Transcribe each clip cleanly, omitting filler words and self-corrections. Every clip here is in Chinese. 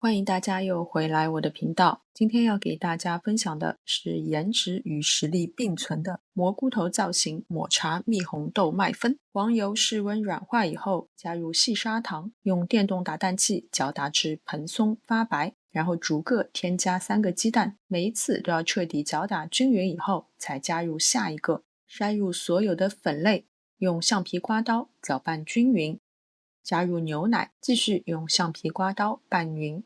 欢迎大家又回来我的频道。今天要给大家分享的是颜值与实力并存的蘑菇头造型抹茶蜜红豆麦芬。黄油室温软化以后，加入细砂糖，用电动打蛋器搅打至蓬松发白，然后逐个添加3个鸡蛋，每一次都要彻底搅打均匀以后，才加入下一个，筛入所有的粉类，用橡皮刮刀搅拌均匀，加入牛奶，继续用橡皮刮刀拌匀，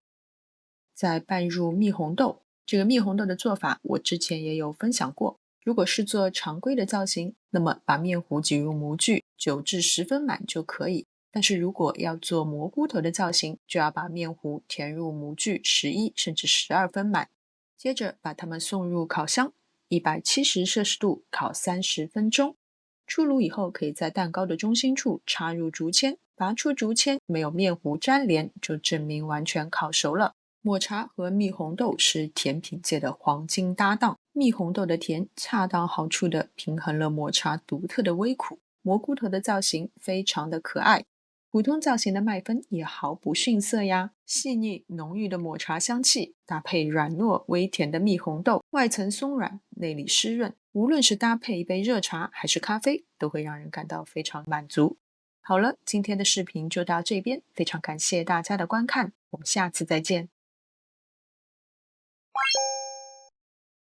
再拌入蜜红豆。这个蜜红豆的做法我之前也有分享过。如果是做常规的造型，那么把面糊挤入模具9至10分满就可以。但是如果要做蘑菇头的造型，就要把面糊填入模具11甚至12分满。接着把它们送入烤箱，170摄氏度烤30分钟。出炉以后，可以在蛋糕的中心处插入竹签，拔出竹签，没有面糊粘连，就证明完全烤熟了。抹茶和蜜红豆是甜品界的黄金搭档，蜜红豆的甜恰到好处地平衡了抹茶独特的微苦。蘑菇头的造型非常的可爱，普通造型的麦芬也毫不逊色呀。细腻浓郁的抹茶香气搭配软糯微甜的蜜红豆，外层松软，内里湿润，无论是搭配一杯热茶还是咖啡，都会让人感到非常满足。好了，今天的视频就到这边，非常感谢大家的观看，我们下次再见。